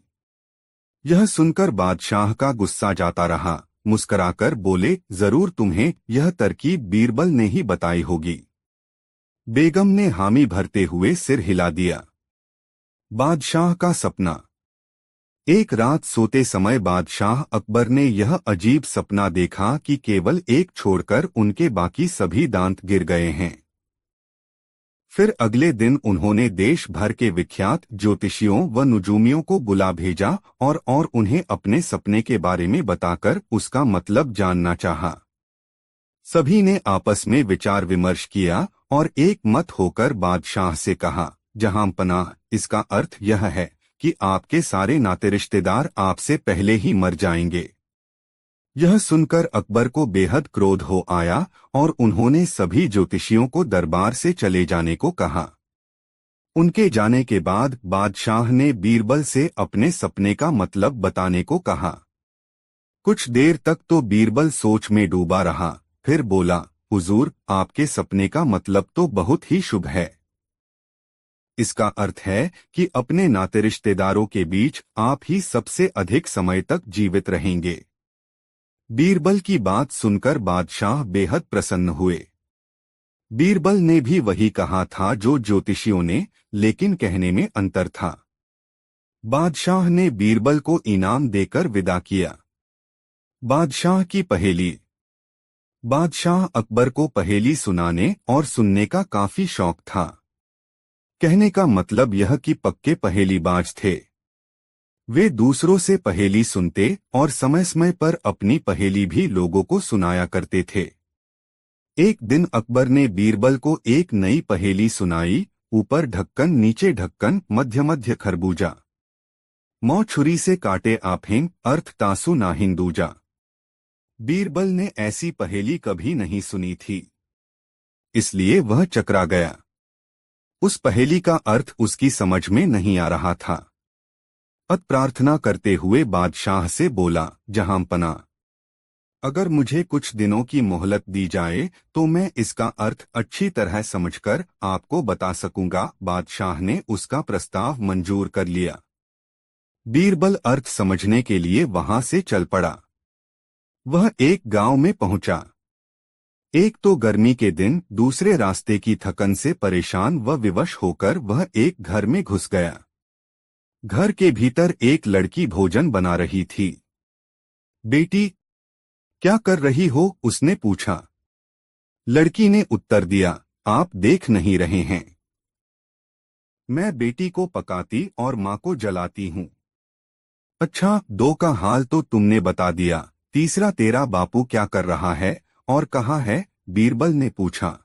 Speaker 1: यह सुनकर बादशाह का गुस्सा जाता रहा। मुस्कराकर बोले, जरूर तुम्हें यह तरकीब बीरबल ने ही बताई होगी। बेगम ने हामी भरते हुए सिर हिला दिया। बादशाह का सपना। एक रात सोते समय बादशाह अकबर ने यह अजीब सपना देखा कि केवल एक छोड़कर उनके बाकी सभी दांत गिर गए हैं। फिर अगले दिन उन्होंने देश भर के विख्यात ज्योतिषियों व नुजूमियों को बुला भेजा और उन्हें अपने सपने के बारे में बताकर उसका मतलब जानना चाहा। सभी ने आपस में विचार विमर्श किया और एक मत होकर बादशाह से कहा, जहांपनाह, इसका अर्थ यह है कि आपके सारे नाते रिश्तेदार आपसे पहले ही मर जाएंगे। यह सुनकर अकबर को बेहद क्रोध हो आया और उन्होंने सभी ज्योतिषियों को दरबार से चले जाने को कहा। उनके जाने के बाद बादशाह ने बीरबल से अपने सपने का मतलब बताने को कहा। कुछ देर तक तो बीरबल सोच में डूबा रहा, फिर बोला, हुजूर, आपके सपने का मतलब तो बहुत ही शुभ है। इसका अर्थ है कि अपने नाते रिश्तेदारों के बीच आप ही सबसे अधिक समय तक जीवित रहेंगे। बीरबल की बात सुनकर बादशाह बेहद प्रसन्न हुए। बीरबल ने भी वही कहा था जो ज्योतिषियों ने, लेकिन कहने में अंतर था। बादशाह ने बीरबल को इनाम देकर विदा किया। बादशाह की पहेली। बादशाह अकबर को पहेली सुनाने और सुनने का काफी शौक था। कहने का मतलब यह कि पक्के पहेलीबाज थे। वे दूसरों से पहेली सुनते और समय समय पर अपनी पहेली भी लोगों को सुनाया करते थे। एक दिन अकबर ने बीरबल को एक नई पहेली सुनाई। ऊपर ढक्कन, नीचे ढक्कन, मध्य मध्य खरबूजा। मौ छुरी से काटे आफें, अर्थ तासु नाहिन दूजा। बीरबल ने ऐसी पहेली कभी नहीं सुनी थी, इसलिए वह चकरा गया। उस पहेली का अर्थ उसकी समझ में नहीं आ रहा था। अत प्रार्थना करते हुए बादशाह से बोला, जहांपना, अगर मुझे कुछ दिनों की मोहलत दी जाए तो मैं इसका अर्थ अच्छी तरह समझकर आपको बता सकूंगा। बादशाह ने उसका प्रस्ताव मंजूर कर लिया। बीरबल अर्थ समझने के लिए वहां से चल पड़ा। वह एक गांव में पहुंचा। एक तो गर्मी के दिन, दूसरे रास्ते की थकन से परेशान व विवश होकर वह एक घर में घुस गया। घर के भीतर एक लड़की भोजन बना रही थी। बेटी, क्या कर रही हो? उसने पूछा। लड़की ने उत्तर दिया, आप देख नहीं रहे हैं, मैं बेटी को पकाती और माँ को जलाती हूँ। अच्छा, दो का हाल तो तुमने बता दिया, तीसरा तेरा बापू क्या कर रहा है और कहाँ है? बीरबल ने पूछा।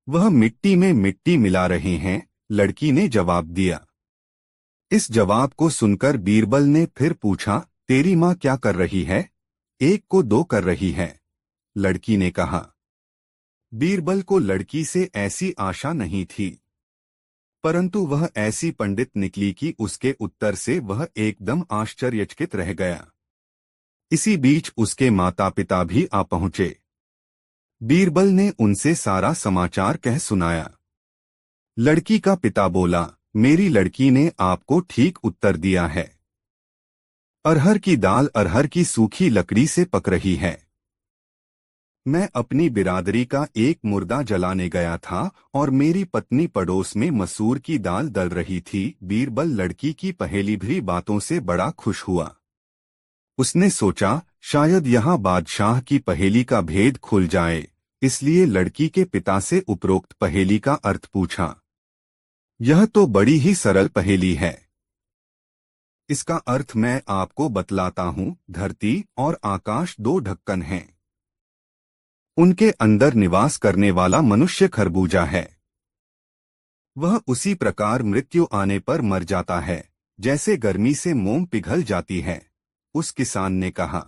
Speaker 1: वह मिट्टी में मिट्टी मिला रहे हैं, लड़की ने जवाब दिया। इस जवाब को सुनकर बीरबल ने फिर पूछा, तेरी माँ क्या कर रही है? एक को दो कर रही है, लड़की ने कहा। बीरबल को लड़की से ऐसी आशा नहीं थी, परंतु वह ऐसी पंडित निकली कि उसके उत्तर से वह एकदम आश्चर्यचकित रह गया। इसी बीच उसके माता पिता भी आ पहुंचे। बीरबल ने उनसे सारा समाचार कह सुनाया। लड़की का पिता बोला, मेरी लड़की ने आपको ठीक उत्तर दिया है। अरहर की दाल अरहर की सूखी लकड़ी से पक रही है। मैं अपनी बिरादरी का एक मुर्दा जलाने गया था और मेरी पत्नी पड़ोस में मसूर की दाल दल रही थी। बीरबल लड़की की पहेली भरी बातों से बड़ा खुश हुआ। उसने सोचा, शायद यहाँ बादशाह की पहेली का भेद खुल जाए, इसलिए लड़की के पिता से उपरोक्त पहेली का अर्थ पूछा। यह तो बड़ी ही सरल पहेली है। इसका अर्थ मैं आपको बतलाता हूँ। धरती और आकाश दो ढक्कन हैं। उनके अंदर निवास करने वाला मनुष्य खरबूजा है। वह उसी प्रकार मृत्यु आने पर मर जाता है, जैसे गर्मी से मोम पिघल जाती है। उस किसान ने कहा।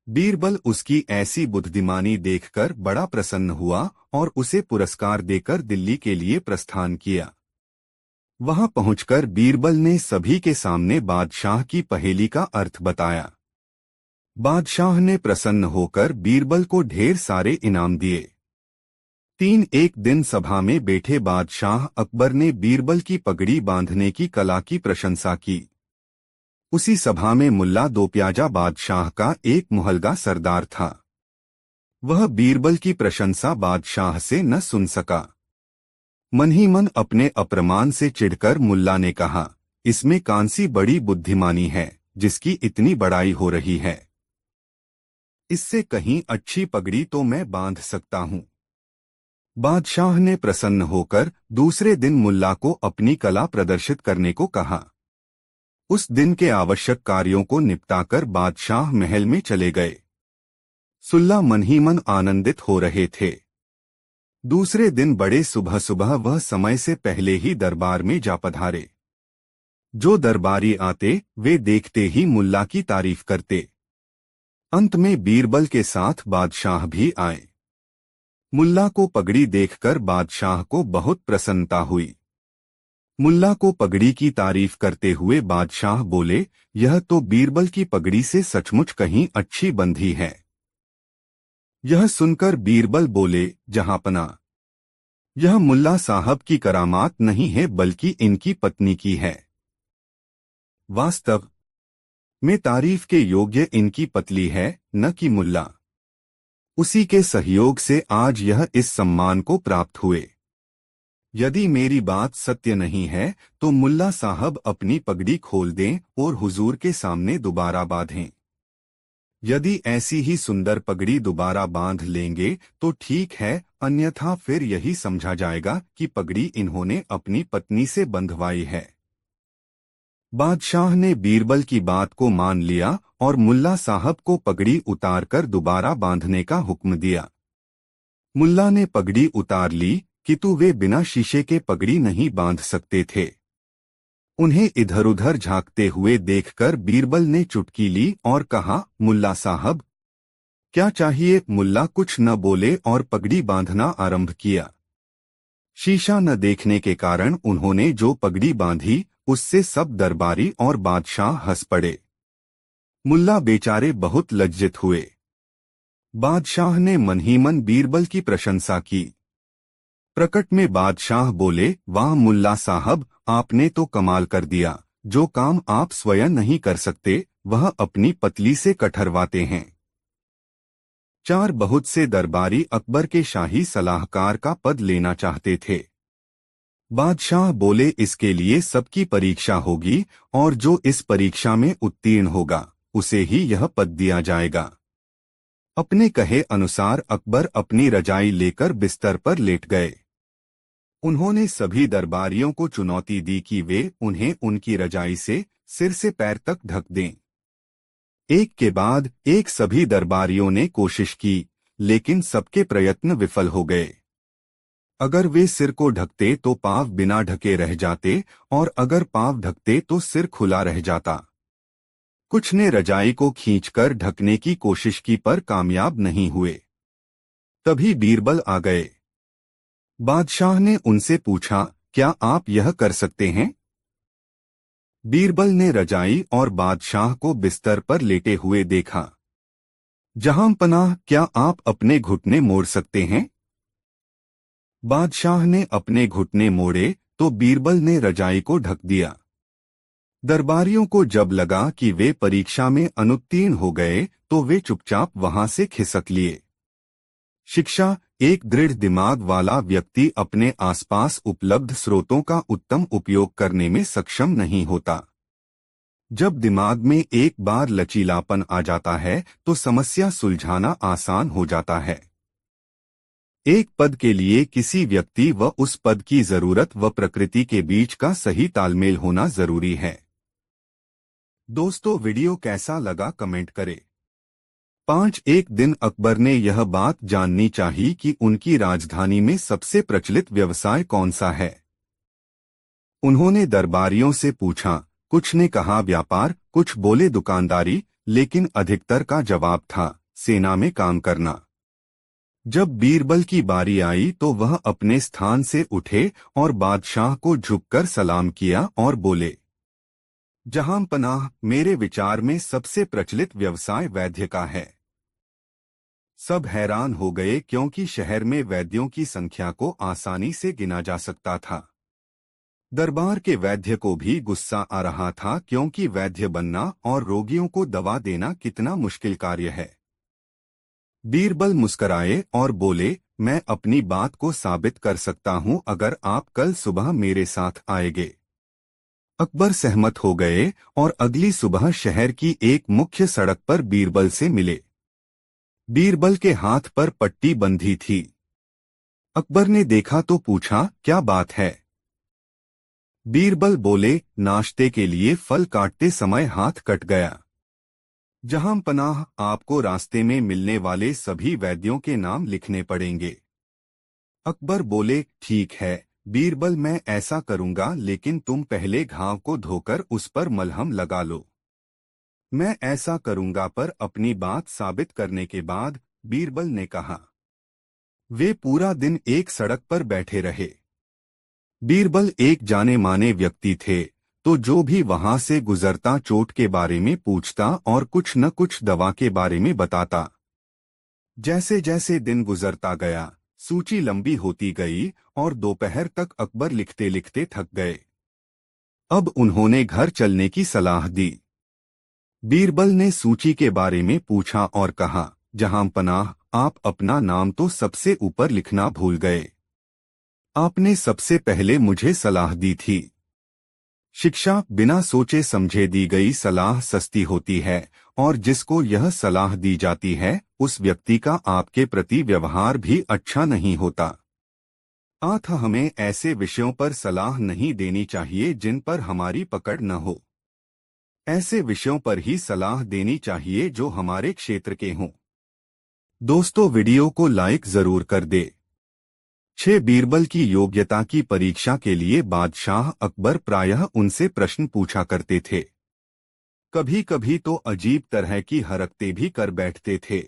Speaker 1: बीरबल उसकी ऐसी बुद्धिमानी देखकर बड़ा प्रसन्न हुआ और उसे पुरस्कार देकर दिल्ली के लिए प्रस्थान किया। वहां पहुंचकर बीरबल ने सभी के सामने बादशाह की पहेली का अर्थ बताया। बादशाह ने प्रसन्न होकर बीरबल को ढेर सारे इनाम दिए। एक दिन सभा में बैठे बादशाह अकबर ने बीरबल की पगड़ी बांधने की कला की प्रशंसा की। उसी सभा में मुल्ला दोप्याजा बादशाह का एक मुहल्गा सरदार था। वह बीरबल की प्रशंसा बादशाह से न सुन सका। मन ही मन अपने अप्रमाण से चिढ़कर मुल्ला ने कहा, इसमें कौन-सी बड़ी बुद्धिमानी है जिसकी इतनी बड़ाई हो रही है। इससे कहीं अच्छी पगड़ी तो मैं बांध सकता हूँ। बादशाह ने प्रसन्न होकर दूसरे दिन मुल्ला को अपनी कला प्रदर्शित करने को कहा। उस दिन के आवश्यक कार्यों को निपटाकर बादशाह महल में चले गए। सुल्ला मन ही मन आनंदित हो रहे थे। दूसरे दिन बड़े सुबह सुबह वह समय से पहले ही दरबार में जा पधारे। जो दरबारी आते वे देखते ही मुल्ला की तारीफ करते। अंत में बीरबल के साथ बादशाह भी आए। मुल्ला को पगड़ी देखकर बादशाह को बहुत प्रसन्नता हुई। मुल्ला को पगड़ी की तारीफ करते हुए बादशाह बोले, यह तो बीरबल की पगड़ी से सचमुच कहीं अच्छी बंधी है। यह सुनकर बीरबल बोले, जहांपना, यह मुल्ला साहब की करामात नहीं है बल्कि इनकी पत्नी की है। वास्तव में तारीफ के योग्य इनकी पतली है, न कि मुल्ला। उसी के सहयोग से आज यह इस सम्मान को प्राप्त हुए। यदि मेरी बात सत्य नहीं है तो मुल्ला साहब अपनी पगड़ी खोल दें और हुजूर के सामने दोबारा बांधें। यदि ऐसी ही सुंदर पगड़ी दोबारा बांध लेंगे तो ठीक है, अन्यथा फिर यही समझा जाएगा कि पगड़ी इन्होंने अपनी पत्नी से बंधवाई है। बादशाह ने बीरबल की बात को मान लिया और मुल्ला साहब को पगड़ी उतारकर दोबारा बांधने का हुक्म दिया। मुल्ला ने पगड़ी उतार ली, किंतु वे बिना शीशे के पगड़ी नहीं बांध सकते थे। उन्हें इधर-उधर झांकते हुए देखकर बीरबल ने चुटकी ली और कहा, मुल्ला साहब, क्या चाहिए? मुल्ला कुछ न बोले और पगड़ी बांधना आरंभ किया। शीशा न देखने के कारण उन्होंने जो पगड़ी बांधी उससे सब दरबारी और बादशाह हंस पड़े। मुल्ला बेचारे बहुत लज्जित हुए। बादशाह ने मन ही मन बीरबल की प्रशंसा की। प्रकट में बादशाह बोले, वाह मुल्ला साहब, आपने तो कमाल कर दिया। जो काम आप स्वयं नहीं कर सकते वह अपनी पतली से कठरवाते हैं। बहुत से दरबारी अकबर के शाही सलाहकार का पद लेना चाहते थे। बादशाह बोले, इसके लिए सबकी परीक्षा होगी और जो इस परीक्षा में उत्तीर्ण होगा उसे ही यह पद दिया जाएगा। अपने कहे अनुसार अकबर अपनी रजाई लेकर बिस्तर पर लेट गए। उन्होंने सभी दरबारियों को चुनौती दी कि वे उन्हें उनकी रजाई से सिर से पैर तक ढक दें। एक के बाद एक सभी दरबारियों ने कोशिश की, लेकिन सबके प्रयत्न विफल हो गए। अगर वे सिर को ढकते तो पांव बिना ढके रह जाते और अगर पांव ढकते तो सिर खुला रह जाता। कुछ ने रजाई को खींचकर ढकने की कोशिश की पर कामयाब नहीं हुए। तभी बीरबल आ गए। बादशाह ने उनसे पूछा, क्या आप यह कर सकते हैं? बीरबल ने रजाई और बादशाह को बिस्तर पर लेटे हुए देखा। जहांपनाह, क्या आप अपने घुटने मोड़ सकते हैं? बादशाह ने अपने घुटने मोड़े तो बीरबल ने रजाई को ढक दिया। दरबारियों को जब लगा कि वे परीक्षा में अनुत्तीर्ण हो गए तो वे चुपचाप वहां से खिसक लिए। शिक्षा। एक दृढ़ दिमाग वाला व्यक्ति अपने आसपास उपलब्ध स्रोतों का उत्तम उपयोग करने में सक्षम नहीं होता। जब दिमाग में एक बार लचीलापन आ जाता है तो समस्या सुलझाना आसान हो जाता है। एक पद के लिए किसी व्यक्ति व उस पद की जरूरत व प्रकृति के बीच का सही तालमेल होना जरूरी है। दोस्तों, वीडियो कैसा लगा कमेंट करें। 5। एक दिन अकबर ने यह बात जाननी चाहिए कि उनकी राजधानी में सबसे प्रचलित व्यवसाय कौन सा है। उन्होंने दरबारियों से पूछा। कुछ ने कहा व्यापार, कुछ बोले दुकानदारी, लेकिन अधिकतर का जवाब था सेना में काम करना। जब बीरबल की बारी आई तो वह अपने स्थान से उठे और बादशाह को झुककर सलाम किया और बोले, जहांपनाह, मेरे विचार में सबसे प्रचलित व्यवसाय वैद्य का है। सब हैरान हो गए क्योंकि शहर में वैद्यों की संख्या को आसानी से गिना जा सकता था। दरबार के वैद्य को भी गुस्सा आ रहा था क्योंकि वैद्य बनना और रोगियों को दवा देना कितना मुश्किल कार्य है। बीरबल मुस्कराए और बोले, मैं अपनी बात को साबित कर सकता हूं अगर आप कल सुबह मेरे साथ आएंगे। अकबर सहमत हो गए और अगली सुबह शहर की एक मुख्य सड़क पर बीरबल से मिले। बीरबल के हाथ पर पट्टी बंधी थी। अकबर ने देखा तो पूछा, क्या बात है? बीरबल बोले, नाश्ते के लिए फल काटते समय हाथ कट गया। जहांपनाह, आपको रास्ते में मिलने वाले सभी वैद्यों के नाम लिखने पड़ेंगे। अकबर बोले, ठीक है बीरबल, मैं ऐसा करूंगा, लेकिन तुम पहले घाव को धोकर उस पर मलहम लगा लो। मैं ऐसा करूंगा, पर अपनी बात साबित करने के बाद बीरबल ने कहा। वे पूरा दिन एक सड़क पर बैठे रहे। बीरबल एक जाने माने व्यक्ति थे, तो जो भी वहां से गुजरता चोट के बारे में पूछता और कुछ न कुछ दवा के बारे में बताता। जैसे जैसे दिन गुजरता गया, सूची लंबी होती गई और दोपहर तक अकबर लिखते लिखते थक गए। अब उन्होंने घर चलने की सलाह दी। बीरबल ने सूची के बारे में पूछा और कहा, जहांपनाह, आप अपना नाम तो सबसे ऊपर लिखना भूल गए। आपने सबसे पहले मुझे सलाह दी थी। शिक्षा। बिना सोचे समझे दी गई सलाह सस्ती होती है और जिसको यह सलाह दी जाती है उस व्यक्ति का आपके प्रति व्यवहार भी अच्छा नहीं होता। अतः हमें ऐसे विषयों पर सलाह नहीं देनी चाहिए जिन पर हमारी पकड़ न हो। ऐसे विषयों पर ही सलाह देनी चाहिए जो हमारे क्षेत्र के हों। दोस्तों, वीडियो को लाइक जरूर कर दे। 6। बीरबल की योग्यता की परीक्षा के लिए बादशाह अकबर प्रायः उनसे प्रश्न पूछा करते थे। कभी कभी तो अजीब तरह की हरकतें भी कर बैठते थे।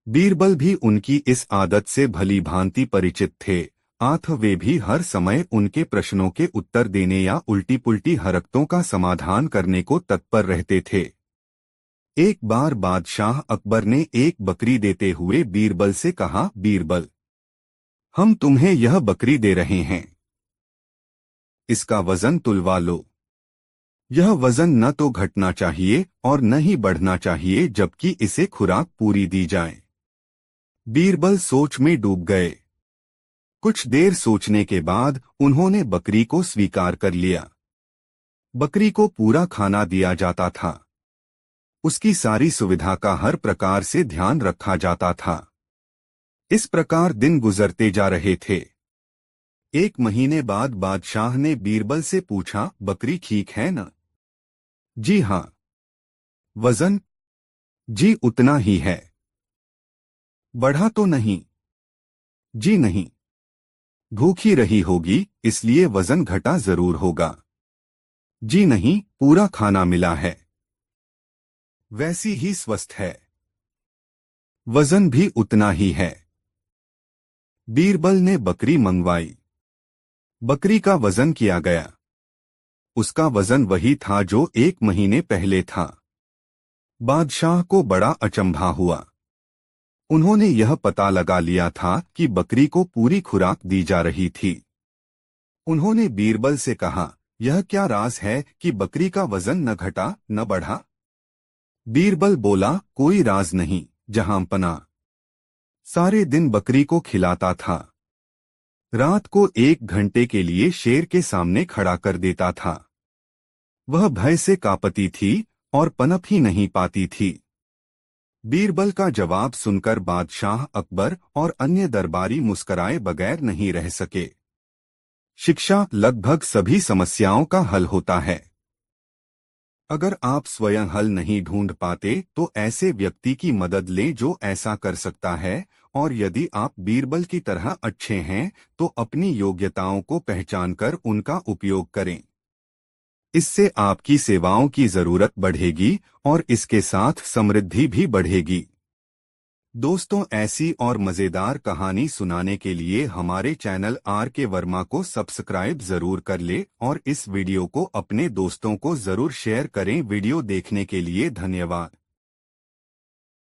Speaker 1: बीरबल भी उनकी इस आदत से भली भांति परिचित थे, अतः वे भी हर समय उनके प्रश्नों के उत्तर देने या उल्टी पुल्टी हरकतों का समाधान करने को तत्पर रहते थे। एक बार बादशाह अकबर ने एक बकरी देते हुए बीरबल से कहा, बीरबल, हम तुम्हें यह बकरी दे रहे हैं। इसका वजन तुलवा लो। यह वजन न तो घटना चाहिए और न ही बढ़ना चाहिए जबकि इसे खुराक पूरी दी जाए। बीरबल सोच में डूब गए। कुछ देर सोचने के बाद उन्होंने बकरी को स्वीकार कर लिया। बकरी को पूरा खाना दिया जाता था। उसकी सारी सुविधा का हर प्रकार से ध्यान रखा जाता था। इस प्रकार दिन गुजरते जा रहे थे। एक महीने बाद बादशाह ने बीरबल से पूछा, बकरी ठीक है न? जी हाँ। वजन? जी उतना ही है। बढ़ा तो नहीं? जी नहीं। भूखी रही होगी इसलिए वजन घटा जरूर होगा। जी नहीं, पूरा खाना मिला है। वैसी ही स्वस्थ है। वजन भी उतना ही है। बीरबल ने बकरी मंगवाई। बकरी का वजन किया गया। उसका वजन वही था जो 1 महीने पहले था। बादशाह को बड़ा अचंभा हुआ। उन्होंने यह पता लगा लिया था कि बकरी को पूरी खुराक दी जा रही थी। उन्होंने बीरबल से कहा, यह क्या राज है कि बकरी का वजन न घटा न बढ़ा? बीरबल बोला, कोई राज नहीं जहांपना। सारे दिन बकरी को खिलाता था। रात को 1 घंटे के लिए शेर के सामने खड़ा कर देता था। वह भय से कांपती थी और पनप ही नहीं पाती थी। बीरबल का जवाब सुनकर बादशाह अकबर और अन्य दरबारी मुस्कराए बगैर नहीं रह सके। शिक्षा लगभग सभी समस्याओं का हल होता है। अगर आप स्वयं हल नहीं ढूंढ पाते तो ऐसे व्यक्ति की मदद लें जो ऐसा कर सकता है, और यदि आप बीरबल की तरह अच्छे हैं तो अपनी योग्यताओं को पहचानकर उनका उपयोग करें। इससे आपकी सेवाओं की जरूरत बढ़ेगी और इसके साथ समृद्धि भी बढ़ेगी। दोस्तों, ऐसी और मजेदार कहानी सुनाने के लिए हमारे चैनल RK वर्मा को सब्सक्राइब जरूर कर ले और इस वीडियो को अपने दोस्तों को जरूर शेयर करें। वीडियो देखने के लिए धन्यवाद।